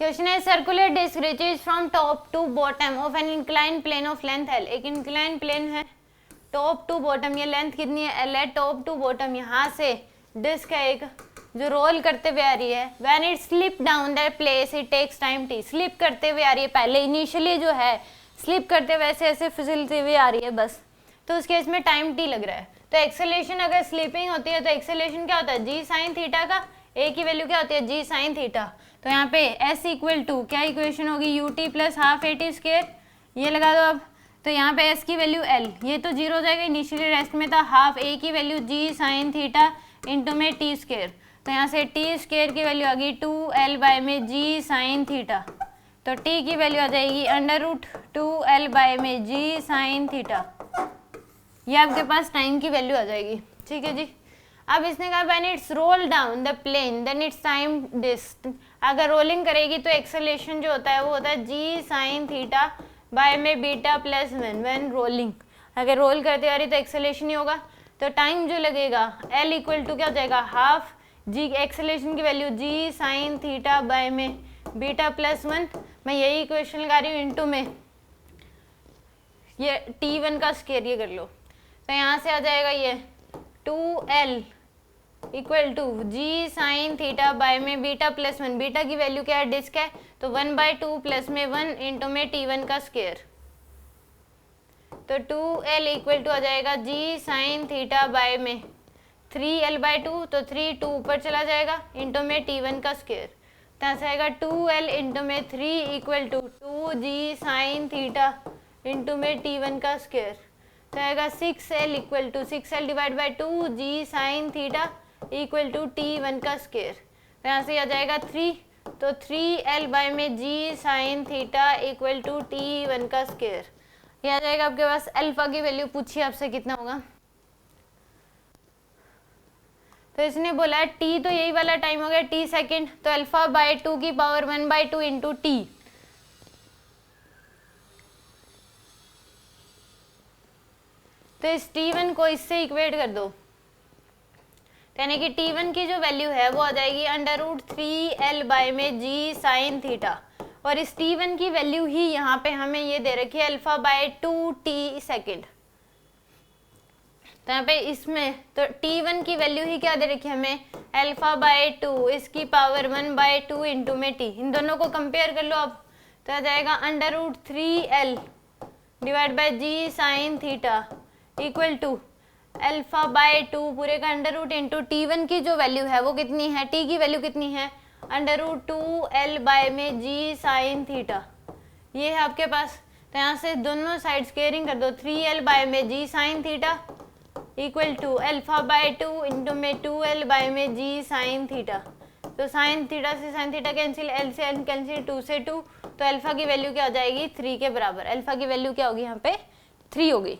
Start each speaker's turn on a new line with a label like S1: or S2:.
S1: Question है circular disc reaches from top to bottom of an incline plane of length L. एक incline plane है, top to bottom, ये length कितनी है L है, top to bottom यहाँ से डिस्क है एक जो रोल करते हुए आ रही है। When it slip down that place it takes time T. Slip करते हुए आ रही है, पहले इनिशियली जो है स्लिप करते हुए ऐसे ऐसे फिसलती हुई आ रही है बस, तो उस केस में टाइम टी लग रहा है। तो एक्सेलेरेशन अगर स्लीपिंग होती है तो एक्सेलेरेशन क्या होता है जी साइन थीटा का, ए की वैल्यू क्या होती है जी साइन थीटा। तो यहाँ पे s इक्वल टू क्या इक्वेशन होगी U T plus half A T square, ये लगा दो अब। तो यहाँ पे s की वैल्यू l, ये तो जीरो हो जाएगा, इनिशियली रेस्ट में था हाफ a की value g sine theta into में टी स्क्वेयर। तो यहाँ से टी स्क्वेयर की वैल्यू आ गई 2l बाय में जी साइन थीटा, तो t की वैल्यू आ जाएगी अंडर रूट 2l बाय में जी साइन थीटा। ये आपके पास टाइम की वैल्यू आ जाएगी, ठीक है जी। अब इसने कहा when its roll down the plane then its time disc. अगर रोलिंग करेगी तो एक्सेलेरेशन जो होता है वो होता है जी साइन थीटा बाय में beta plus one. When rolling, अगर रोल करते आ रही तो एक्सेलेरेशन ही होगा, तो टाइम जो लगेगा एल इक्वल टू क्या हो जाएगा हाफ जी एक्सेलेरेशन की value g sine theta by में बीटा प्लस वन। मैं यही इक्वेशन लगा रही हूँ इंटू में ये t1 का स्क्वायर, ये कर लो। तो यहाँ से आ जाएगा ये 2l equal to g sine theta by में बीटा प्लस वन। बीटा की वैल्यू क्या है डिस्क है, तो 1/2 प्लस में 1 इंटू में t1 का स्क्वायर। तो 2l इक्वल टू आ जाएगा जी साइन थीटा बाय में 3l/2, तो 3 2 ऊपर चला जाएगा इंटू में t1 का स्क्वायर। तो ऐसा आएगा 2l इंटू में 3 equal to 2g sine theta into में t1 का स्क्वायर। तो आएगा 6l equal to 6l divide by 2g sine theta equal to t1 का स्क्वायर। तो यहाँ से आ जाएगा 3, तो 3l बाय में g sine theta equal to t1 का स्क्वायर। ये आ जाएगा आपके पास। अल्फा की वैल्यू पूछिए आपसे कितना होगा, तो इसने बोला है t तो यही वाला टाइम हो गया t सेकेंड, तो अल्फा बाय 2 की पावर 1/2 इंटू टी। तो इस t1 को इससे इक्वेट कर दो, यानी कि t1 की जो वैल्यू है वो आ जाएगी अंडर रूट 3l बाय में g साइन थीटा, और इस t1 की वैल्यू ही यहाँ पे हमें ये दे रखी है अल्फा बाय 2t सेकेंड। तो यहाँ पे इसमें तो t1 की वैल्यू ही क्या दे रखी है हमें अल्फा बाय 2 इसकी पावर 1/2 इंटू में t। इन दोनों को कंपेयर कर लो अब, तो आ जाएगा under root 3l divide by g sine theta equal to alpha by 2 पूरे का अंडर रूट इंटू t1 की जो वैल्यू है वो कितनी है, t की वैल्यू कितनी है अंडर रूट 2l बाय में g साइन थीटा, ये है आपके पास। तो यहाँ से दोनों साइड स्क्वेयरिंग कर दो, 3l बाय में g sine theta equal to alpha by 2 into में 2l बाय में g साइन थीटा। तो साइन थीटा से साइन थीटा कैंसिल, l से l कैंसिल, 2 से 2, तो अल्फा की वैल्यू क्या हो जाएगी 3 के बराबर। अल्फा की वैल्यू क्या होगी यहाँ पे 3 होगी।